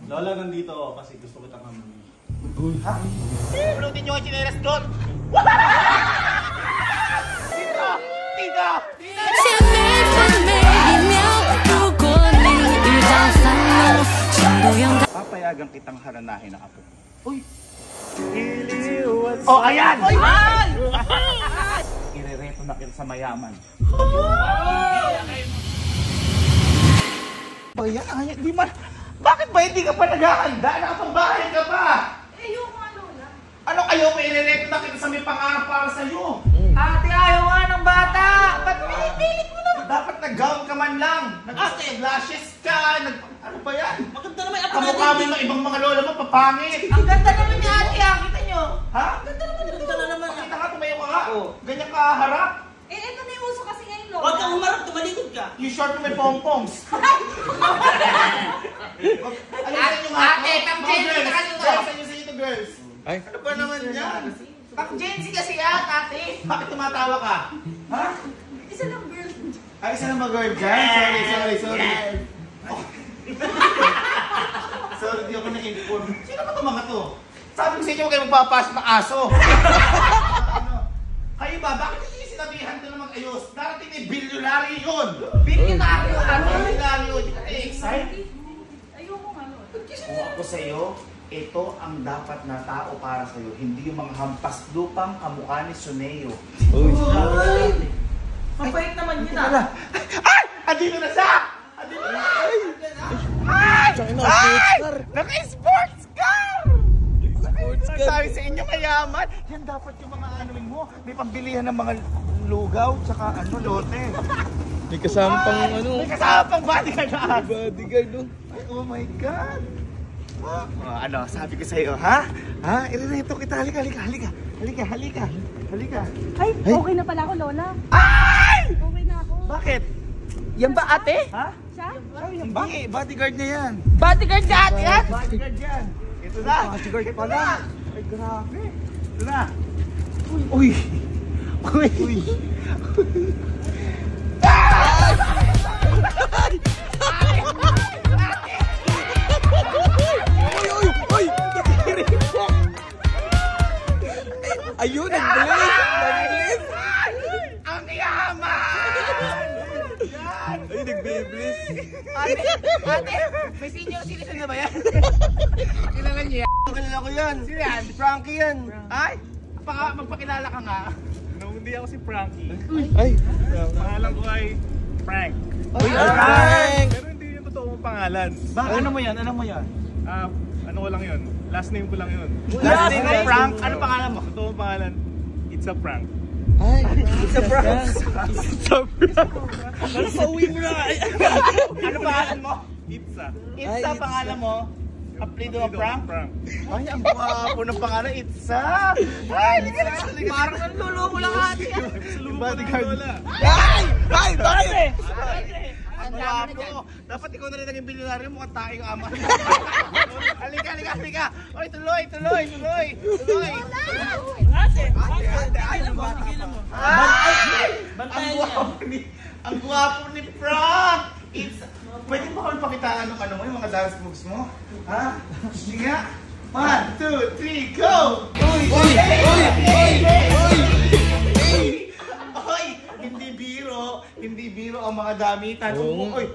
Lola, nandito ako kasi gusto ko kitang naman. Ha? Pulutin nyo ang chinelas doon! Tito! Tito! Papayagan kitang haranahin ang apo. Uy! Oh, ayan! Irereto na kita sa mayaman. Ayan, di man. Bakit ba hindi ka pa naghahanda? Nakapambahay ka pa! Ayoko nga, Lola. Ano kayo? May irereto na kita sa may pangarap para sa'yo. Ate, ayaw nga ng bata! Ba't pinipilit mo naman? Dapat nag-gown ka man lang. Nag-lashes ka. Ano ba yan? Maganda naman yung Kamukha mo ng ibang mga lola mo, papangit. Ang ganda naman niya, ate, kita nyo. Ha? Ang ganda naman ito. Ganda naman. Pakita ka, tumayo ka nga. Ganyan ka harap. Ito na yung uso kasi ngayon, Lola. Huwag kang humarap, tumalikod ka. Yung short mo may pom-poms. Alisan nyo nga. Ate, Pang Jency ka kanyo to. Alisan nyo sa ito, girls. Ay? Ano ba naman yan? Pang Jency kasi yan, ate. Bakit tumatawa ka? Ha? Isa lang, girl. Ay, isa na mag-girl dyan? Sorry. Sorry, di ako na-inform. Sino ba itong mga to? Sabi ko sa inyo, huwag kayo magpapasok ng aso. Kayo ba? Bakit hindi nyo sinabihan ito na mag-ayos? Darating na bilyonary yun! Bilyonaryo, ano? Bilyonary yun! Hindi ka na-excite? Ayoko nga, Lola. Kung ako sa'yo, ito ang dapat na tao para sa'yo. Hindi yung mga hampas lupang kamukha ni Suneo. Mabait naman yun, Ay! Andito na siya! Andito na! Ay! Naka-sports car! Sabi sa inyo mayaman. Yan dapat yung mga anuin mo. May pambilihan ng mga lugaw tsaka lote. May kasama pang ano? May kasama pang bodyguard na. Bodyguard no? Ay, oh my God. Sabi ko sa iyo, ha? Ha? Irereto kita. Halika. Ay, okay na pala ako, Lola. Ay! Okay na ako. Bakit? Yan ba, ate? Ha? Siya? Hindi, bodyguard niya yan. Bodyguard ka, ate, yan? Bodyguard yan. Ito na. Bodyguard pala. Ay, grabe. Ito na. Uy. Ayun, nag-bless! Ang yaman! Ay, nag-bless! Ate, may senior citizen na ba yan? Kilala niya yan. Kilala ko yan! Sino yan? Frankie yan! Ay, magpakilala ka nga. Hindi ako si Frankie. Ay! Pangalan ko ay Frank. Uy, Frank! Pero hindi yung totoo mong pangalan. Ano mo yan? Ano ko lang yun? Last name ko lang yun. Last name mo, Frank. Ano pangalan mo? Totoo mong pangalan, it's a prank. Ay! It's a prank! It's a prank! Ano pa uwi mo na? Ano pangalan mo? Itza. Itza pangalan mo? Apelido mo, Frank? Frank. Ay, ang guwapo ng pangalan, Itza! Ay, liga. Parang ang luloko lang, ate. Yung bodyguard. Lola. Ay! Bakit? Ang guwapo. Dapat ikaw na rin naging bilyonaryo, mukhang taing ama. Halika. Oy, tuloy. Ate, ano ba? Ang guwapo ni Frank! Pwede mo kami pakitaan ng yung mga dance moves mo? Ha? Sige nga. 1, 2, 3, go! Uy! Hindi biro ang mga damitan. Uy,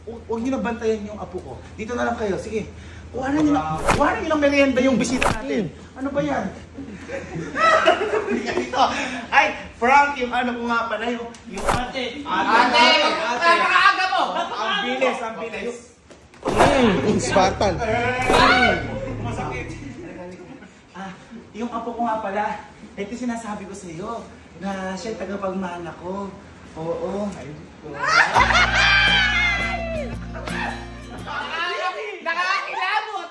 huwag niyo na bantayan yung apo ko. Dito na lang kayo, sige. Kuhanan niyo ng merienda yung bisita natin. Ano ba yan? Hindi ka dito. Ay, Frank, yung ano ko nga pala, yung ate. Napakaaga mo. Ang bilis. Spartan! Masakit. Yung apo ko nga pala, ito sinasabi ko sa iyo na siya tagapagmahal ako. Oo. Nakakilabot.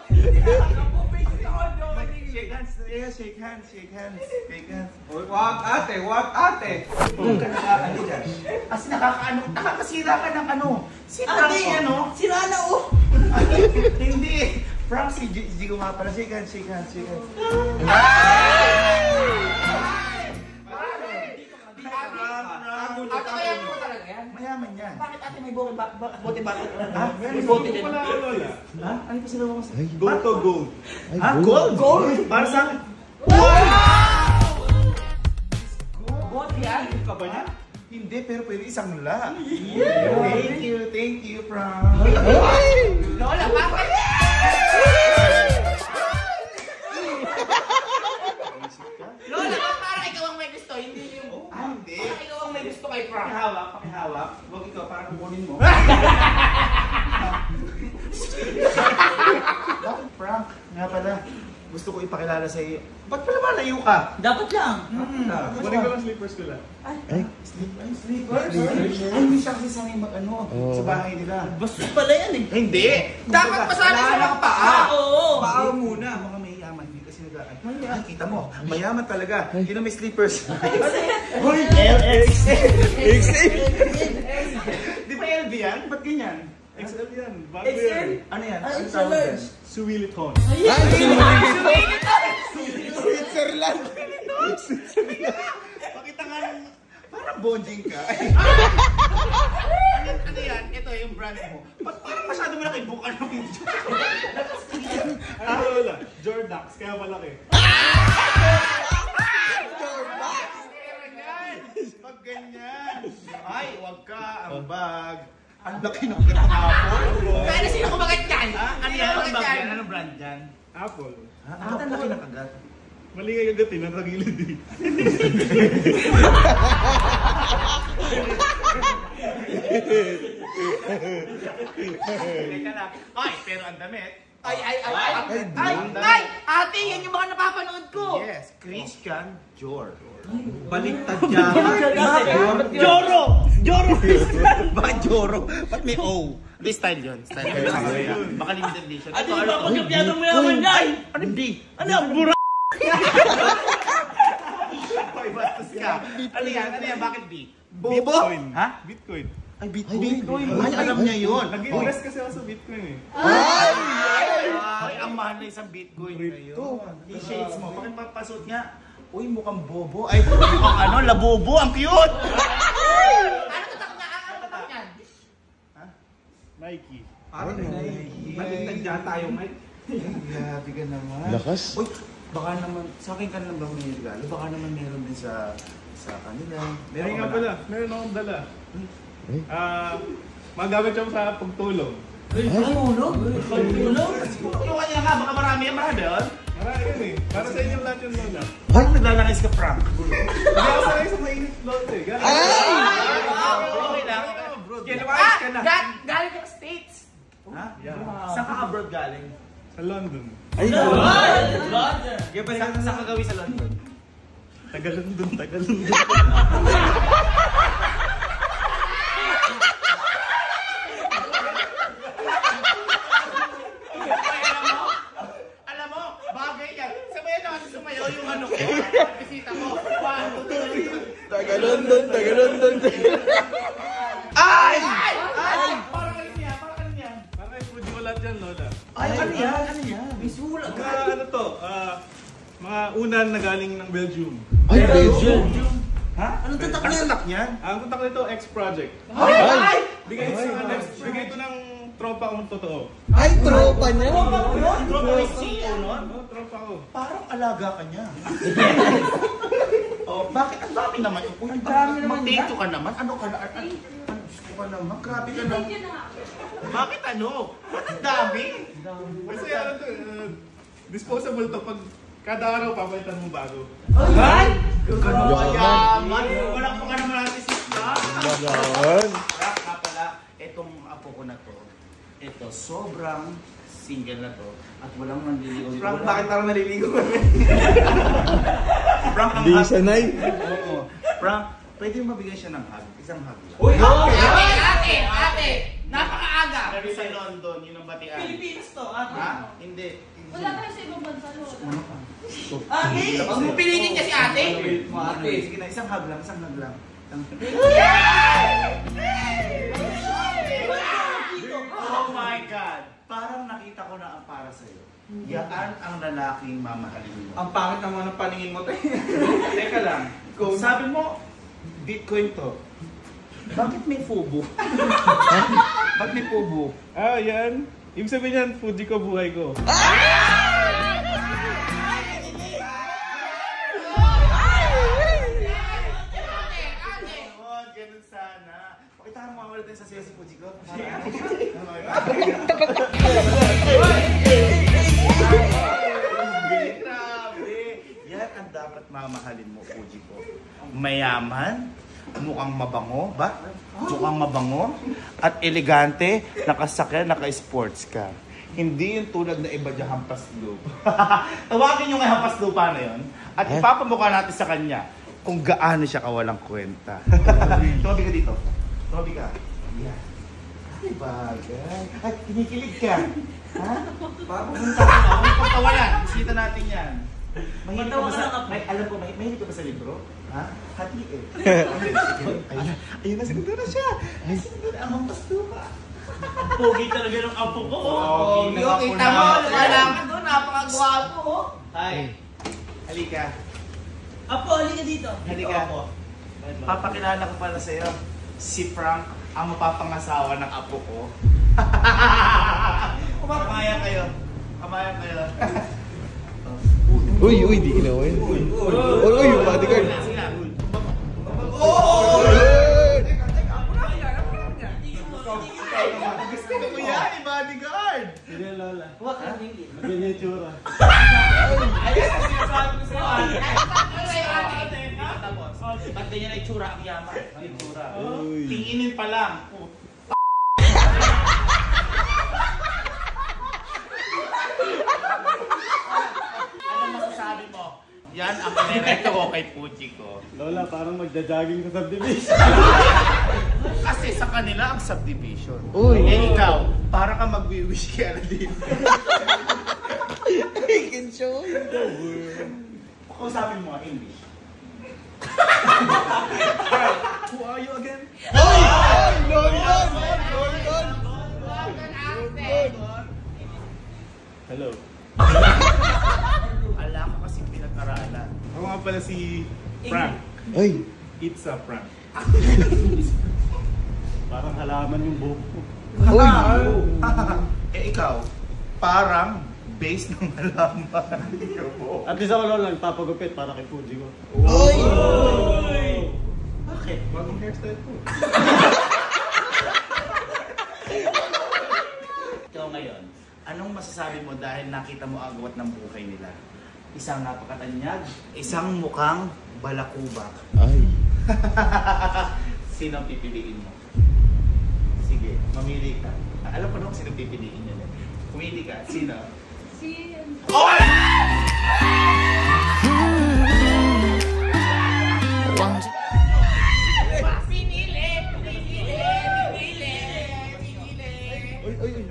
Shake hands. Wag ate. Huwag ka nakakaano dyan. Kasi nakakasira ka ng ano. Si Frank ano? Sira na, oh. Hindi. Frank, si Jigo nga pala. Shake hands. Ate, kaya mo talaga yan? Mayaman yan. Bakit ate may bote bato. Ha? May bote din. Wala ako, Lola. Ha? Ano pa sila mo? Gold to gold. Ha? Gold? Gold? Para sa akin. Bote yan. Ka ba niya? Hindi, pero pwede isang la. Thank you, Frank. Lola, bakit? Lola, parang ikaw ang may gusto, hindi yung... Hindi. Parang ikaw ang may gusto kay Frank. Pakihawak. Huwag ikaw, parang kukunin mo. Bakit, Frank? Nga pala, gusto ko ipakilala sa iyo. Ba't pala malayo ka? Dapat lang. Kunin ko lang slippers ko lang. Sleepers? Ay, hindi siya kasi sanay mag-ano sa bahay nila. Bastos pala yan eh. Hindi! Dapat masali sa mga paa. Oo. Paa muna, mga mayayaman, hindi kasi nagaan. Ay, kita mo, mayaman talaga. Hindi na may sleepers. Hoy, Di ba LV yan? Ba't ganyan? XL yan. Bago yan. Ano yan? Ay, Ano it's a tawag large. dyan? Suwiliton. Switzerland. Pakita nga ng... Parang bonjing ka. Ano yan? Ito yung brand mo. Parang masyado mo laki buka ng video. Ano, Lola? Jordax, kaya malaki. Pag ganyan. Ay, wag ka. Ang bag. Ang laki ng katapon. Kaya na sino kumagat yan? Ano yan? Ang bag yan? Anong brand yan? Apple. Ba't ang laki ng kagat? Mali nga gagatin, ang tagilid eh. Teka lang. Ay, pero ang damit. Ay! Ate, yan yung mga napapanood ko! Yes, Christian Dior. Baliktad yan. Joro! Bakit Joro? Ba't may O? Hindi, style yun. Style yun. Baka limited edition. Ate, di ba pagkapyado mo yaman yan? Ano B? Ano ang bura? Ay, bastos ka. Ano yan? Ano yan? Bakit B? Bitcoin. Ha? Bitcoin. Ay, Bitcoin. Ay, alam niya yun. Nag-invest kasi ako sa Bitcoin eh. Ay, ang mahal na isang Bitcoin ngayon. I-shades mo. Pakipapasot nga. Uy, mukhang bobo. Ay, mukhang ano, labobo. Ang cute! Ano tatak na? Ano tatak yan? Nike. Baliktad dyan tayo, Mike. Grabe ka naman. Lakas. Uy, baka naman, sa akin ka naman ba may regalo? Baka naman meron din sa kanila. Meron nga pala. Meron akong dala. Magamit siya sa pagtulong. Tulog? Tulog? Tulungan niya nga, baka marami yan. Marami yun. Marami yun eh. Para sa inyo lahat yung Lola. Ay, naglalangis ka, Frank. Hindi ako sanay sa mainit Lola eh. Galing. Okay lang. Kinawayos ka na. Galing ka States. Ha? Yeah. Saan ka abroad galing? Sa London. Saan ka gawin sa London? Tagalundon. Alam mo, bagay yan. Sabayan naman sumayaw yung ano ko. Bisita ko. 1, 2, 3. Taga-London. Ay! Parang ano yan? Para i-food ko lahat yan Lola. Ay, ano yan? May sulat. Mga ano to, mga unan na galing ng Belgium. Ay, Belgium. Ha? Anong tatak Ano niyan? tatak niyan? Ang kontak nito, X-Project. Ay! Bigay ito ng tropa kong totoo. Ay, tropa niya. Tropa ni CEO nun? Oh, tropa ko. Parang alaga ka niya. Oh, bakit? Ang dami naman. Ang dami naman Mag-take ka naman. Ano ka na? Diyos ko ka naman. Grabe ka naman. Bakit ano? Ba't ang dami? Kasi ano to, disposable to. Pag kada araw, papalitan mo bago. Ay! Ganun kayaman. Walang pa ka naman natin sisla. Yan. Nga pala, itong apo ko na to, ito, sobrang single na to. At walang manliligaw. Frank, bakit parang naliligo ka? Frank, ang Di hug. sanay. Oo. Frank, pwede mo mabigyan siya ng hug. Isang hug lang. Uy! Ate! Napakaaga! Pero sa London, yun ang batian. Pilipinas to, ate. Ha? Hindi. Wala kayo sa ibang bansa, Lola. Ate! Huwag mo pilitin kasi ate! Ate, sige na, isang hug lang, isang hug lang. Oh my God! Parang nakita ko na ang para sa'yo. Yan ang lalaking mamahalin mo. Ang pangit naman ng paningin mo, te. Teka lang, sabi mo, Bitcoin to. Bakit may fubo? Bakit may fubo? Yan. Ibig sabihin yan, Fuji ko, buhay ko. Ganun sana. Pakita mo mga natin sa siya si Fuji ko. Grabe. Yan ang dapat mamahalin mo, Fuji ko. Mayaman, mukhang mabango, ba? Mukhang mabango, at elegante, nakasakyan, naka-sports ka. Hindi yung tulad na iba dyan hampas lupa. Tawagin nyo nga hampas lupa na yun, at ipapamukha natin sa kanya kung gaano siya kawalang kwenta. Tumabi ka dito. Tumabi ka. Yan. Ay, bagay. Ay, kinikilig ka. Ha? Papunta ka na. May pagkawalan. Bisita natin yan. Mahilig ka ba sa... alam ko, mahilig ka ba sa libro? Ha? Hati eh. Ayun na, sinundo na siya. Sinundo na ang hampas lupa. Pogi talaga ng apo ko. Pogi ng apo Kita mo, natin. lumalakad doon, napakagwapo. Hi. Halika. Apo, halika dito. Halika. Papakilala ko pala sa'yo. Si Frank, ang mapapangasawa ng apo ko. Kamayan kayo. Kamayan kayo. Uy, di inawin. Uy, yung bodyguard. Gusto ko yan, bodyguard. Sige, Lola. Huwag kang hindi. Ganyan yung tsura. Ayun ang sinasabi ko sa'yo. Tapos, ba't ganyan ay tsura ang yaman? Ang tsura. Uy. Tinginin pa lang. Ano masasabi mo? Yan ang pinirento ko kay Fuji ko. Lola, parang magja-jogging sa subdivision. Kasi sa kanila ang subdivision. Uy. Eh ikaw, para ka mag-wish kay Aladin. I can show you. Kausapin mo ang English. Who are you again? London! Hello. Ala ka kasi pinag-aralan. Ako nga pala si Frank. Ay! It's a prank. Parang halaman yung buhok ko. Uy! Eh ikaw, parang base ng halaman. At least ako, Lola, nagpapagupit para kay Fuji ko. Bakit? Bagong hairstyle ko. Ikaw ngayon, anong masasabi mo dahil nakita mo agwat ng buhay nila? Isang napakatanyag, isang mukhang balakubak. Ay. Sino ang pipiliin mo? Sige, mamili ka. Alam ko naman sino pipiliin niya. Pumili ka. Sino? Si... Oy!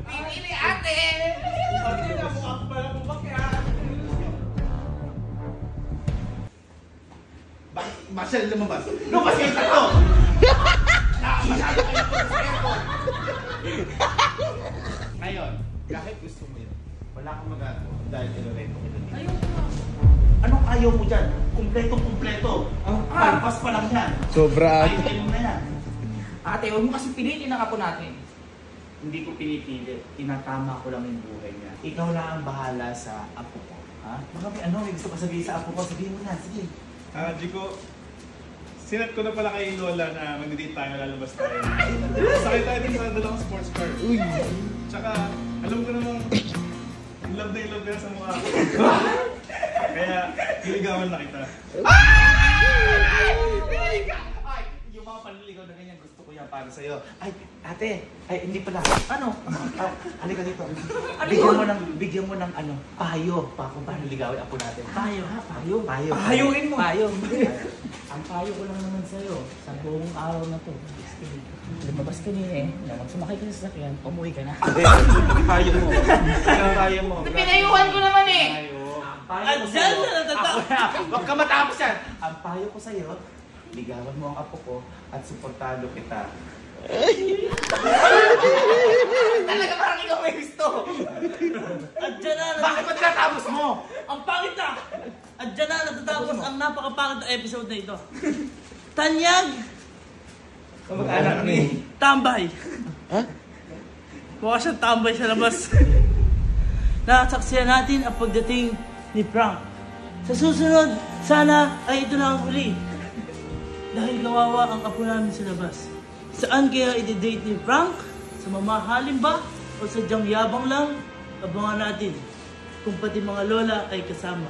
Pinili ate! Bakit masyal lumabas? Lumabas kayo tatlo! Masyado kayo po sa airport! Ngayon, kahit gusto mo yun, wala kang magagawa dahil tinurento kita dito. Ayoko nga. Anong ayaw mo dyan? Kumpleto-kumpleto. Ang alpas pa lang yan. Sobra ate. Item na yan. Ate, huwag mo kasi pilitin ang apo natin. Hindi ko pinipili. Tinatama ko lang yung buhay niya. Ikaw lang ang bahala sa apo ko. Ha? Baka may ano, may gusto ka sabihin sa apo ko. Sabihin mo na, sige. Jiko, sinat ko na pala kay Lola na mag-date tayo, lalabas tayo. Sakay tayo din sa dalang sports car. Uy! Tsaka, alam ko namang love na love ka na sa mukha ko. Kaya, hiligawan na kita. Ay, yung mga panliligaw na ganyan, gusto ko yan para sa'yo. Ay, ate, ay, hindi pala. Ano? Halika dito. Bigyan mo ng ano, payo. Pa kung paano ligawin ako natin. Payo ha, payo. Payo. Pahayuin mo. Payo. Ang payo ko lang naman sa'yo, sa buong araw na to. Lumabas ka niya eh. Sumakay ka sa sasakyan, umuwi ka na. Payo mo. Payo mo. Pinayuhan ko naman eh! Payo. Ang payo ko sa'yo. Ako na. Huwag ka matapos yan. Ang payo ko sa'yo, ligawan mo ang apo ko at suportado kita. Talaga parang ikaw may gusto! Adyan na, Bakit ba tinatapos mo? ang pangit na! Adyan na natatapos ang napakapangit na episode na ito. Tanyag! Kamag-anak ni. Tambay. Ha? Mukha siyang tambay sa labas. Nakasaksiyan natin ang pagdating ni Frank. Sa susunod, sana ay ito na ang huli. Dahil kawawa ang apo namin sa labas. Saan kaya i-date ni Frank? Sa mamahalin ba? O sadyang yabang lang? Abangan natin kung pati mga lola ay kasama.